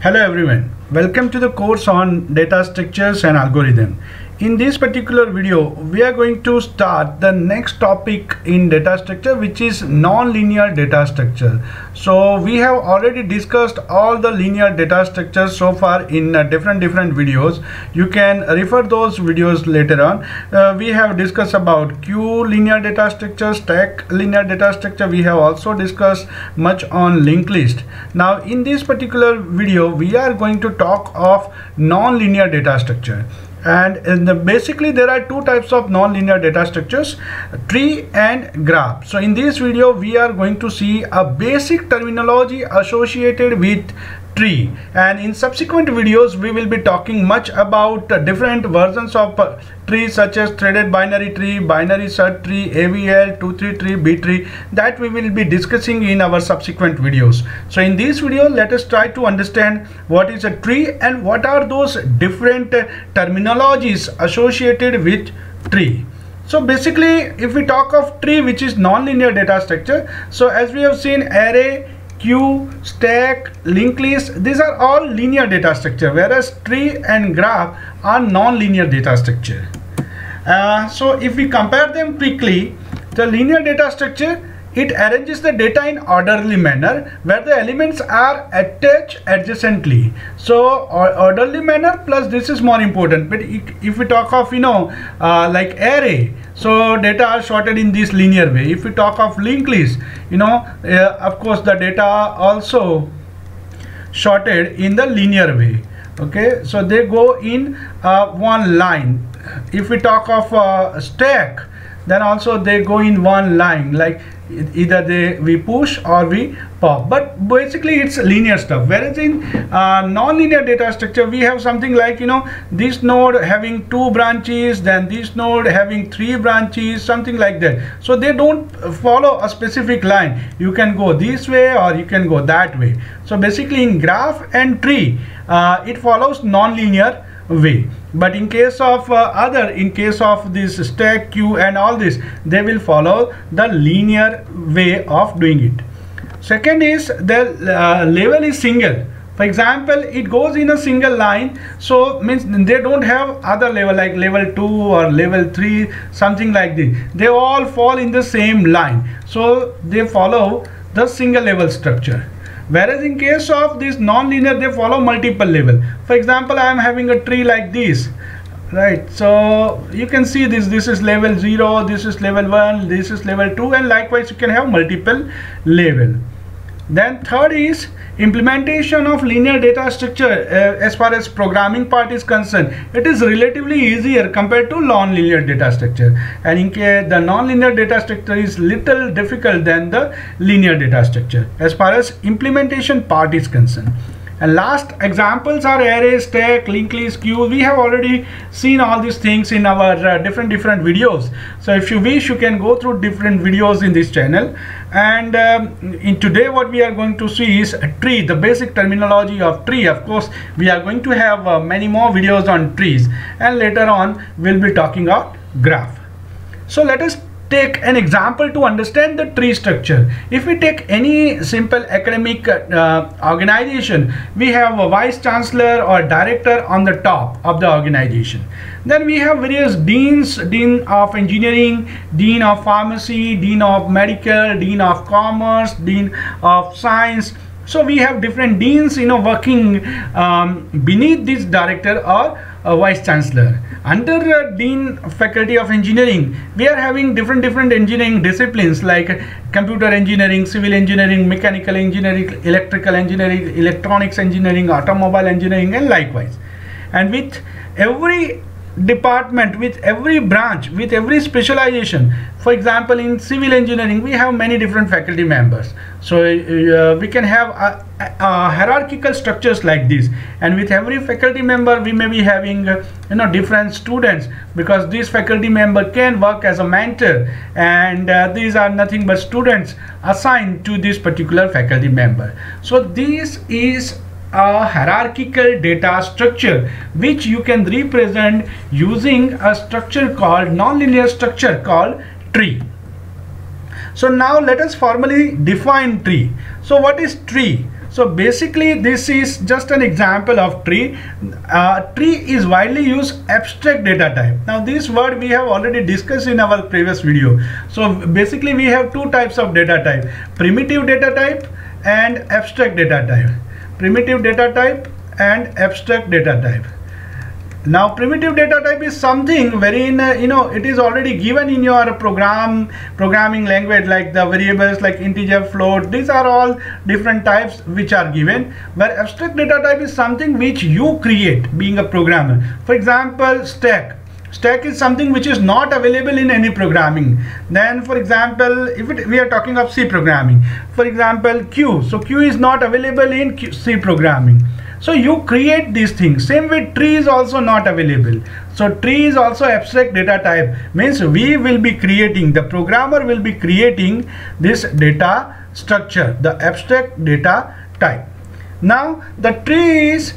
Hello everyone, welcome to the course on data structures and algorithm. In this particular video, we are going to start the next topic in data structure, which is non-linear data structure. So we have already discussed all the linear data structures so far in different videos. You can refer those videos later on. We have discussed about queue linear data structure, stack linear data structure. We have also discussed much on linked list. Now in this particular video, we are going to talk of non-linear data structure. And basically there are two types of non-linear data structures, tree and graph. So in this video we are going to see a basic terminology associated with tree, and in subsequent videos we will be talking much about different versions of trees such as threaded binary tree, binary search tree, AVL, 2-3 tree, B tree, that we will be discussing in our subsequent videos. So in this video, let us try to understand what is a tree and what are those different terminologies associated with tree. So basically if we talk of tree, which is non-linear data structure, so as we have seen, array, queue, stack, linked list, these are all linear data structure, whereas tree and graph are non-linear data structure. So if we compare them quickly, the linear data structure, it arranges the data in orderly manner where the elements are attached adjacently. So orderly manner, plus this is more important. But if we talk of like array, so data are sorted in this linear way. If we talk of linked list, of course the data are also sorted in the linear way. Okay, so they go in one line. If we talk of stack, then also they go in one line, like either we push or we pop, but basically it's linear stuff. Whereas in non-linear data structure, we have something like this node having 2 branches, then this node having 3 branches, something like that. So they don't follow a specific line. You can go this way or you can go that way. So basically in graph and tree, it follows non-linear way. But in case of in case of this stack, queue and all this, they will follow the linear way of doing it. Second is the level is single. For example, it goes in a single line, so means they don't have other level like level 2 or level 3, something like this. They all fall in the same line, so they follow the single level structure. Whereas in case of this non-linear, they follow multiple level. For example, I am having a tree like this, right? So you can see this is level 0, this is level 1, this is level 2, and likewise you can have multiple level. Then third is implementation of linear data structure. As far as programming part is concerned, it is relatively easier compared to non-linear data structure, and in case the non-linear data structure is little difficult than the linear data structure as far as implementation part is concerned. And last examples are array, stack, linked list, queue. We have already seen all these things in our different videos. So if you wish, you can go through different videos in this channel. And in today what we are going to see is a tree, the basic terminology of tree. Of course, we are going to have many more videos on trees, and later on we'll be talking about graph. So let us take an example to understand the tree structure. If we take any simple academic organization, we have a vice chancellor or director on the top of the organization. Then we have various deans, dean of engineering, dean of pharmacy, dean of medical, dean of commerce, dean of science. So we have different deans working beneath this director or vice chancellor. Under dean faculty of engineering, we are having different engineering disciplines like computer engineering, civil engineering, mechanical engineering, electrical engineering, electronics engineering, automobile engineering, and likewise. And with every department, with every branch, with every specialization, for example in civil engineering we have many different faculty members, so we can have a hierarchical structures like this, and with every faculty member we may be having different students, because this faculty member can work as a mentor, and these are nothing but students assigned to this particular faculty member. So this is a hierarchical data structure which you can represent using a structure called nonlinear structure called tree. So now let us formally define tree. So what is tree? So basically this is just an example of tree. Tree is widely used abstract data type. Now this word we have already discussed in our previous video. So basically we have two types of data type: primitive data type and abstract data type. Primitive data type and abstract data type. Now primitive data type is something wherein it is already given in your programming language, like the variables like integer, float. These are all different types which are given, where abstract data type is something which you create being a programmer. For example, stack is something which is not available in any programming. Then for example, if we are talking of C programming, for example, queue. So queue is not available in C programming. So you create these things. Same way tree is also not available. So tree is also abstract data type. Means we will be creating, the programmer will be creating this data structure, the abstract data type. Now the tree is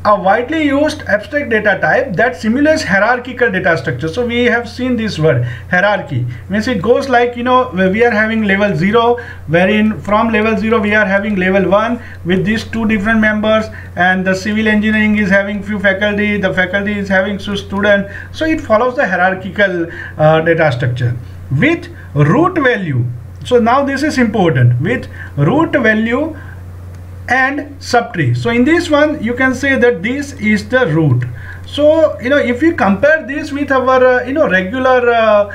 a widely used abstract data type that simulates hierarchical data structure. So we have seen this word hierarchy. Means it goes like, we are having level 0, wherein from level 0 we are having level 1 with these two different members, and the civil engineering is having few faculty, the faculty is having few student. So it follows the hierarchical data structure with root value. So now this is important, with root value and subtree. So in this one you can say that this is the root. So if you compare this with our regular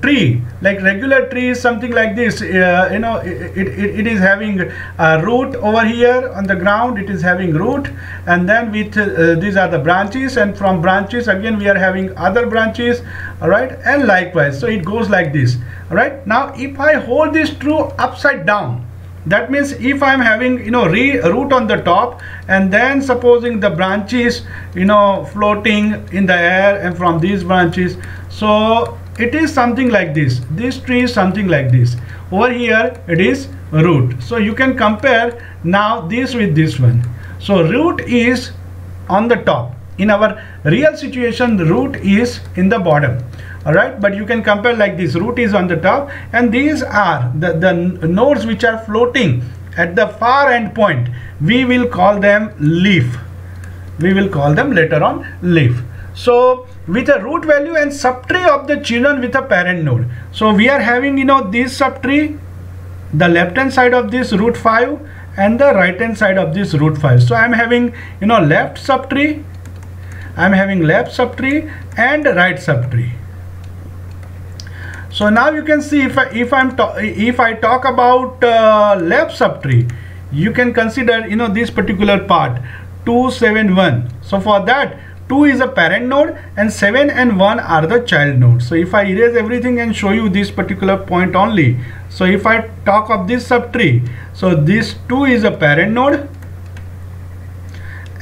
tree, like regular tree is something like this. It is having a root over here on the ground, it is having root, and then with these are the branches, and from branches again we are having other branches, all right, and likewise. So it goes like this. All right, now if I hold this true upside down, that means if I am having root on the top, and then supposing the branches floating in the air, and from these branches, so it is something like this. This tree is something like this. Over here it is root. So you can compare now this with this one. So root is on the top. In our real situation, the root is in the bottom. All right, but you can compare like this: root is on the top, and these are the nodes which are floating at the far end point. We will call them leaf. We will call them later on leaf. So with a root value and subtree of the children with a parent node. So we are having this subtree, the left hand side of this root 5 and the right hand side of this root 5. So I am having left subtree, I am having left subtree and right subtree. So now you can see, if I talk about left subtree, you can consider this particular part 2, 7, 1. So for that, 2 is a parent node and 7 and 1 are the child nodes. So if I erase everything and show you this particular point only, so if I talk of this subtree, so this 2 is a parent node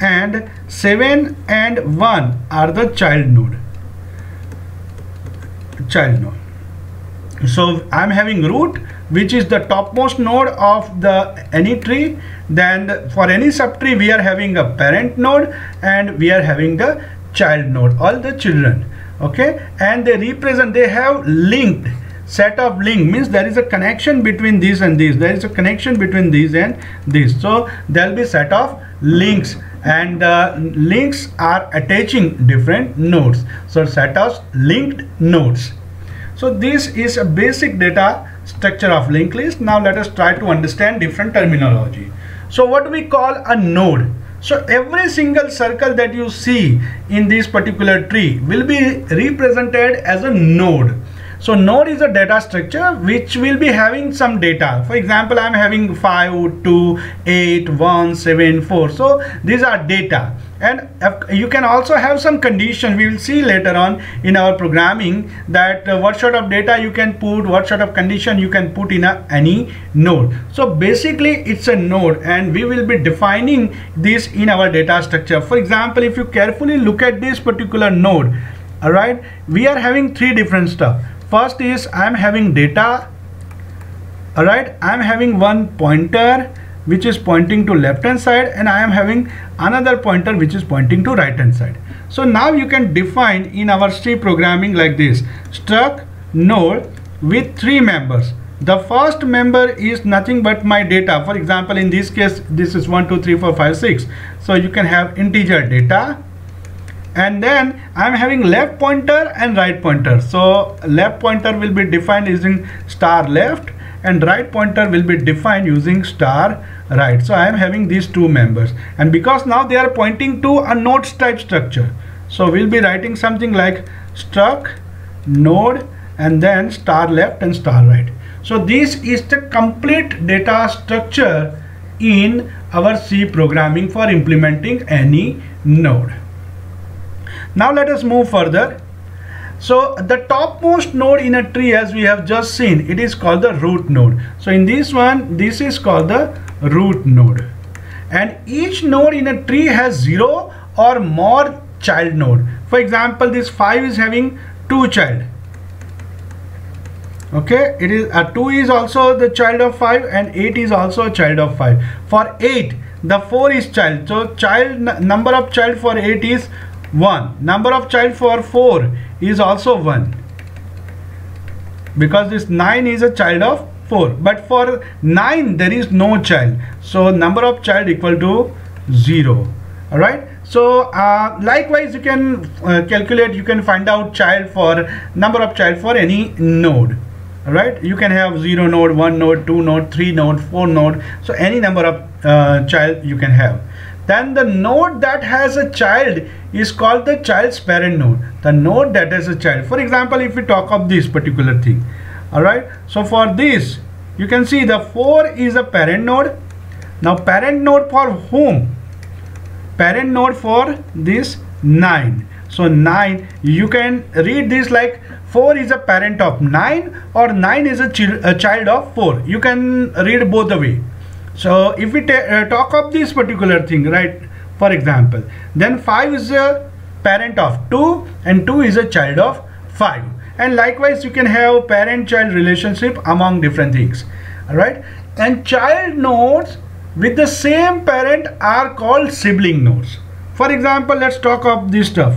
and 7 and 1 are the child node. So I'm having root, which is the topmost node of any tree. Then for any subtree we are having a parent node and we are having the child node, all the children. Okay, and they have linked set of link, means there is a connection between these and these. There is a connection between these and these. So there will be set of links, and links are attaching different nodes. So set of linked nodes. So this is a basic data structure of linked list. Now let us try to understand different terminology. So what do we call a node? So every single circle that you see in this particular tree will be represented as a node. So node is a data structure which will be having some data. For example, I am having 5, 2, 8, 1, 7, 4. So these are data. And you can also have some condition. We will see later on in our programming that what sort of data you can put, what sort of condition you can put in any node. So basically it's a node, and we will be defining this in our data structure. For example, if you carefully look at this particular node, all right, we are having three different stuff. First is I am having data. All right, I am having one pointer which is pointing to left hand side, and I am having another pointer which is pointing to right hand side. So now you can define in our C programming like this: struct node with three members. the first member is nothing but my data. For example, in this case, this is 1 2 3 4 5 6. So you can have integer data, and then I'm having left pointer and right pointer. So left pointer will be defined using star left, and right pointer will be defined using star right. So I am having these two members, and because now they are pointing to a nodes type structure, so we'll be writing something like struct node and then star left and star right. So this is the complete data structure in our C programming for implementing any node. Now let us move further. So the topmost node in a tree, as we have just seen, it is called the root node. So in this one, this is called the root node, and each node in a tree has 0 or more child node. For example, this 5 is having 2 child. Okay, it is 2 is also the child of 5, and 8 is also a child of 5. For 8, the 4 is child. So number of child for 8 is 1. Number of child for 4 is also 1, because this 9 is a child of 4. But for 9 there is no child, so number of child equal to 0. All right. So likewise, you can calculate, you can find out child for number of child for any node. All right, you can have 0 node, 1 node, 2 node, 3 node, 4 node. So any number of child you can have. Then the node that has a child is called the child's parent node. The node that has a child. For example, if we talk of this particular thing, all right. So for this, you can see the 4 is a parent node. Now parent node for whom? Parent node for this 9. So 9, you can read this like 4 is a parent of 9 or 9 is a child of 4. You can read both the way. So if we talk of this particular thing, right, for example, then 5 is a parent of 2 and 2 is a child of 5. And likewise, you can have parent-child relationship among different things. All right, and child nodes with the same parent are called sibling nodes. For example, let's talk of this stuff,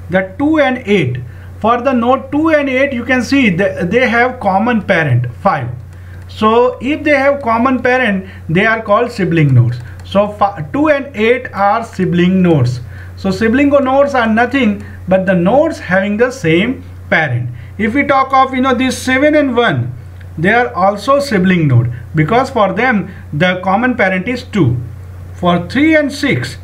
that 2 and 8. For the node 2 and 8, you can see that they have common parent 5. So if they have common parent, they are called sibling nodes. So 2 and 8 are sibling nodes. So sibling nodes are nothing but the nodes having the same parent. If we talk of this 7 and 1, they are also sibling node, because for them the common parent is 2. For 3 and 6,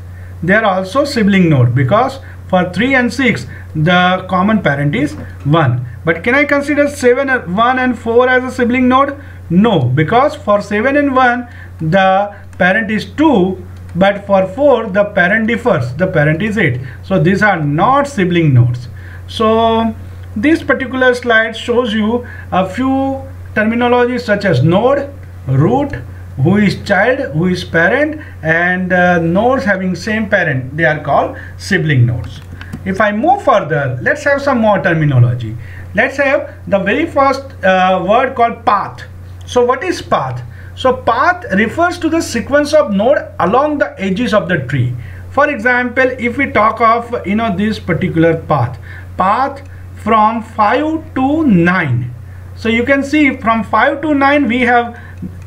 they are also sibling node, because for 3 and 6 the common parent is 1. But can I consider 7, 1 and 4 as a sibling node? No, because for 7 and 1 the parent is 2, but for 4 the parent differs, the parent is 8. So these are not sibling nodes. So this particular slide shows you a few terminologies such as node, root, who is child, who is parent, and nodes having same parent, they are called sibling nodes. If I move further, let's have some more terminology. Let's have the very first word called path. So what is path? So path refers to the sequence of node along the edges of the tree. For example, if we talk of this particular path from 5 to 9. So you can see from 5 to 9 we have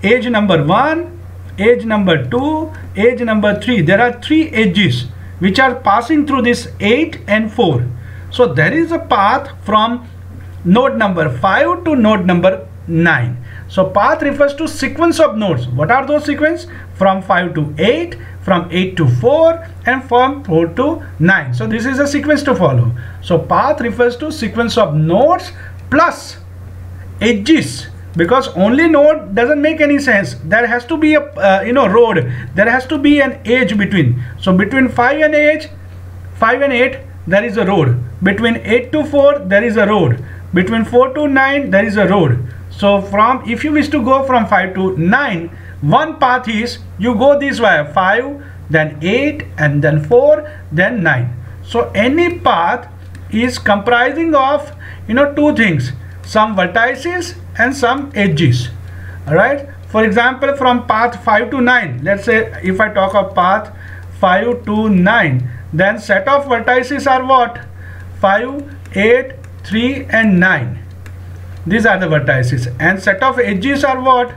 edge number 1, edge number 2, edge number 3. There are 3 edges which are passing through this 8 and 4. So there is a path from node number 5 to node number 9. So path refers to sequence of nodes. What are those sequence? From 5 to 8, from 8 to 4, and from 4 to 9. So this is a sequence to follow. So path refers to sequence of nodes plus edges, because only node doesn't make any sense. There has to be a road. There has to be an edge between. So between 5 and 8 there is a road. Between 8 to 4 there is a road. Between 4 to 9 there is a road. So if you wish to go from 5 to 9, one path is you go this way, 5, then 8, and then 4, then 9. So any path is comprising of two things, some vertices and some edges. All right. For example, from path 5 to 9, let's say if I talk of path 5 to 9, then set of vertices are what? 5, 8, 3 and 9. These are the vertices, and set of edges are what?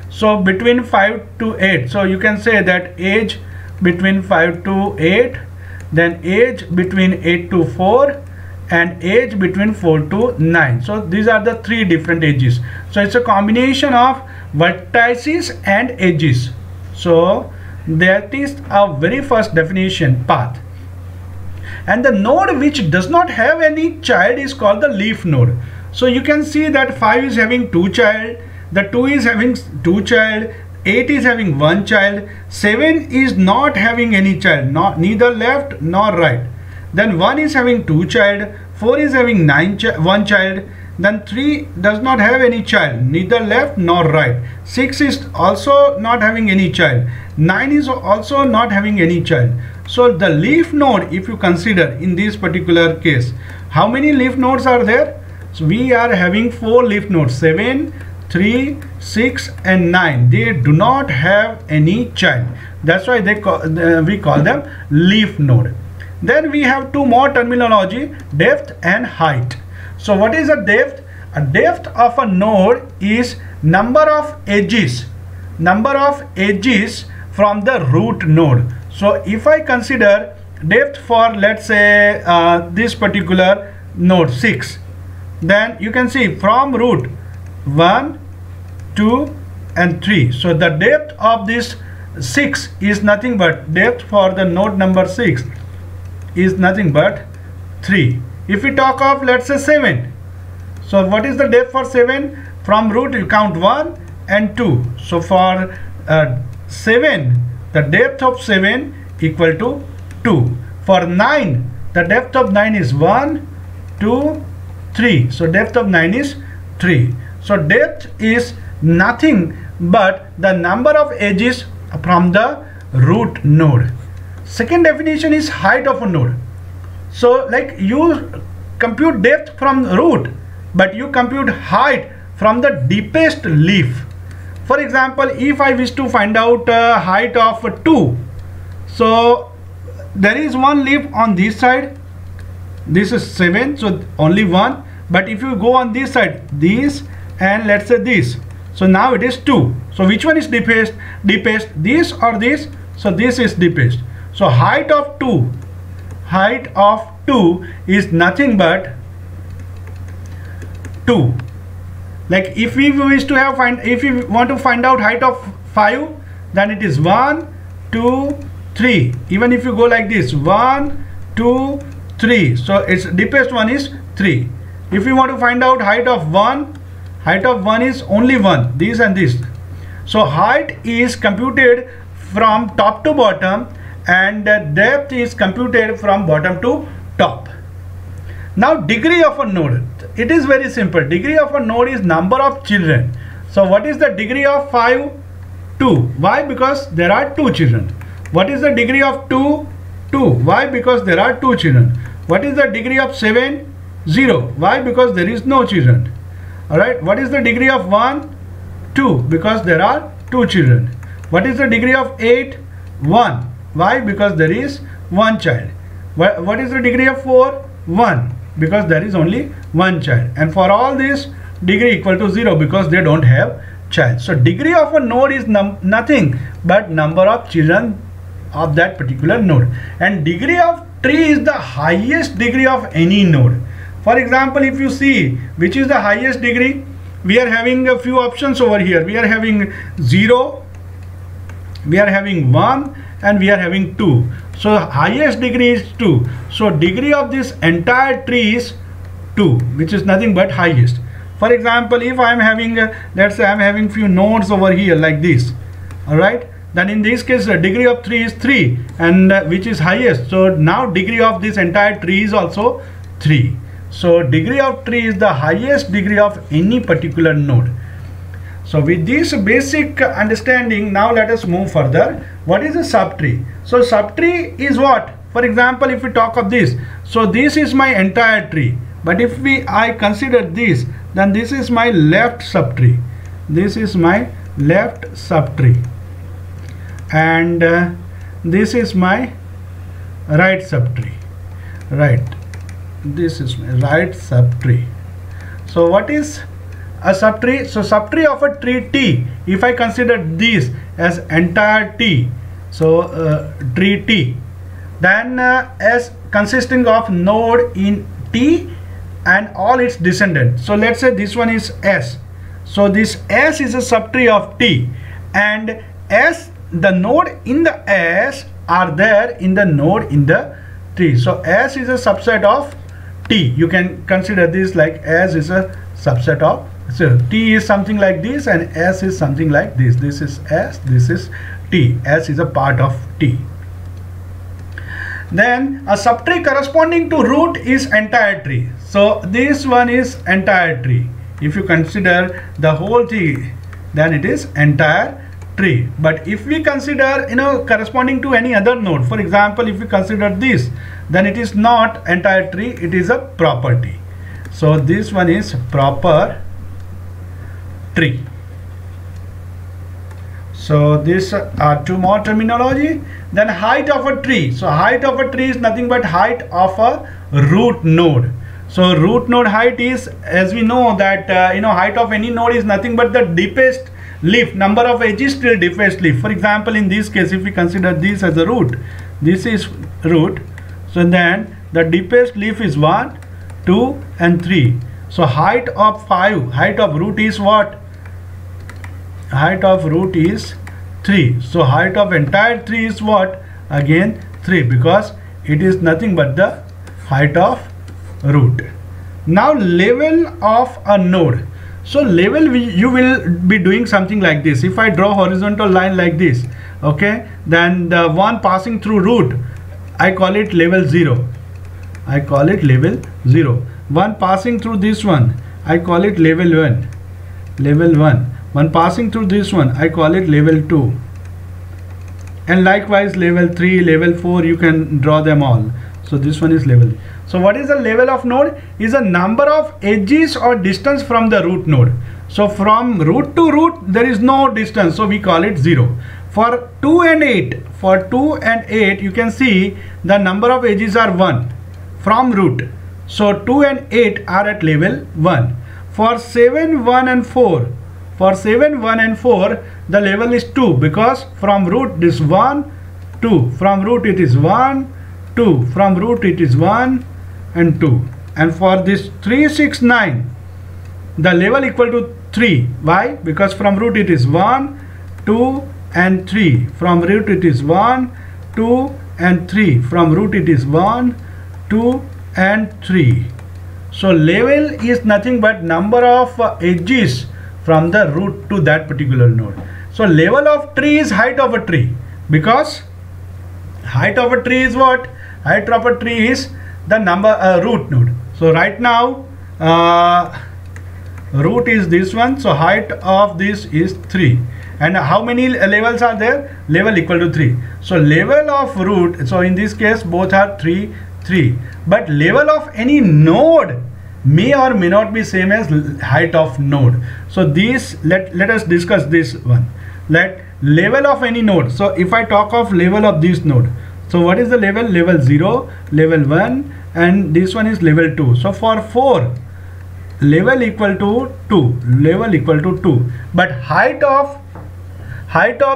So between 5 to 8. So you can say that edge between 5 to 8, then edge between 8 to 4, and edge between 4 to 9. So these are the three different edges. So it's a combination of vertices and edges. So that is our very first definition, path. And the node which does not have any child is called the leaf node. So you can see that 5 is having 2 child, the 2 is having 2 child, 8 is having 1 child, 7 is not having any child, neither left nor right. Then 1 is having 2 child, 4 is having 1 child, then 3 does not have any child, neither left nor right. 6 is also not having any child, 9 is also not having any child. So the leaf node, if you consider in this particular case, how many leaf nodes are there? So we are having 4 leaf nodes, 7, 3, 6 and 9. They do not have any child. That's why we call them leaf node. Then we have two more terminology, depth and height. So what is a depth? A depth of a node is number of edges from the root node. So if I consider depth for, let's say, this particular node 6, then you can see from root 1, 2 and 3. So the depth of this 6 is nothing but, depth for the node number 6 is nothing but 3. If we talk of, let's say, 7, so what is the depth for 7? From root you count 1 and 2. So for 7, the depth of 7 equal to 2. For 9, the depth of 9 is 1, 2, 3. So depth of 9 is 3. So depth is nothing but the number of edges from the root node. Second definition is height of a node. So like you compute depth from root, but you compute height from the deepest leaf. For example, if I wish to find out height of 2, so there is one leaf on this side, this is 7, so only one. But if you go on this side, this and let's say this, so now it is 2. So which one is deepest? This or this? So this is deepest. So height of 2 is nothing but 2. Like if we wish to if we want to find out height of 5, then it is 1, 2, 3. Even if you go like this, 1, 2, 3. So its deepest one is 3. If you want to find out height of 1 is only 1, this and this. So height is computed from top to bottom and depth is computed from bottom to top. Now degree of a node, it is very simple. Degree of a node is number of children. So what is the degree of 5? 2. Why? Because there are 2 children. What is the degree of 2? 2. Why? Because there are 2 children. What is the degree of 7? 0. Why? Because there is no children. Alright. What is the degree of 1? 2. Because there are 2 children. What is the degree of 8? 1. Why? Because there is 1 child. What is the degree of 4? 1. Because there is only 1 child. And for all this, degree equal to 0 because they don't have child. So degree of a node is nothing but number of children of that particular node. And degree of tree is the highest degree of any node. For example, if you see which is the highest degree, we are having a few options over here. We are having 0, we are having 1 and we are having 2. So highest degree is 2. So degree of this entire tree is 2, which is nothing but highest. For example, if I am having let's say I am having few nodes over here like this, alright, then in this case the degree of 3 is 3 and which is highest. So now degree of this entire tree is also 3. So degree of tree is the highest degree of any particular node. So with this basic understanding, now let us move further. What is a subtree? So subtree is what? For example, if we talk of this, so this is my entire tree. But if I consider this, then this is my left subtree. This is my left subtree. And this is my right subtree. Right. This is my right subtree. So what is a subtree. So subtree of a tree T, if I consider this as entire T, so tree T, then as consisting of node in T and all its descendants. So let's say this one is S. So this S is a subtree of T, and S, the node in the S are there in the node in the T. So S is a subset of T. You can consider this like S is a subset of, so T is something like this and S is something like this. This is S, this is T. S is a part of T. Then a subtree corresponding to root is entire tree. So this one is entire tree. If you consider the whole tree, then it is entire tree. But if we consider, corresponding to any other node, for example, if we consider this, then it is not entire tree, it is a property. So this one is proper tree. So these are two more terminology. Then height of a tree. So height of a tree is nothing but height of a root node. So root node height is, as we know that height of any node is nothing but the deepest leaf, number of edges till deepest leaf. For example, in this case, if we consider this as a root, this is root. So then the deepest leaf is 1, 2 and 3. So height of 5, height of root is what? Height of root is 3. So height of entire tree is what? Again 3, because it is nothing but the height of root. Now level of a node. So level, you will be doing something like this. If I draw horizontal line like this, okay, then the one passing through root, I call it level 0. I call it level 0. One passing through this one, I call it level 1. Level 1. One passing through this one, I call it level 2. And likewise level 3, level 4, you can draw them all. So this one is level. So what is the level of node? Is a number of edges or distance from the root node. So from root to root there is no distance, so we call it 0. For 2 and 8, for 2 and 8 you can see the number of edges are 1 from root. So 2 and 8 are at level 1. For 7, 1 and 4, for 7, 1 and 4 the level is 2, because from root this 1, 2, from root it is 1, 2, from root it is 1 and 2. And for this 3, 6, 9 the level equal to 3. Why? Because from root it is 1, 2 and 3. From root it is 1, 2 and 3. From root it is 1, 2 and 3. So level is nothing but number of edges from the root to that particular node. So level of tree is height of a tree, because height of a tree is what? Height of a tree is the number root node. So right now root is this one, so height of this is 3. And how many levels are there? Level equal to 3. So level of root, so in this case both are 3, 3. But level of any node may or may not be same as height of node. So this, let us discuss this one. Let level of any node. So if I talk of level of this node, so what is the level? Level 0, level 1 and this one is level 2. So for 4, level equal to 2, level equal to 2. But height of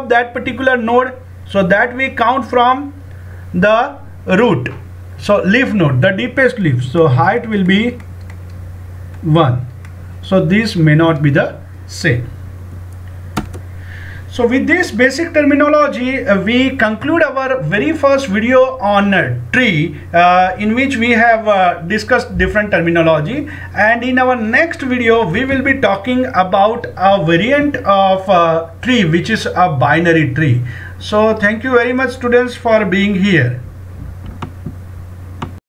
that particular node, so that we count from the root. So leaf node, the deepest leaf, so height will be 1. So this may not be the same. So with this basic terminology, we conclude our very first video on tree, in which we have discussed different terminology. And in our next video, we will be talking about a variant of tree, which is a binary tree. So thank you very much, students, for being here.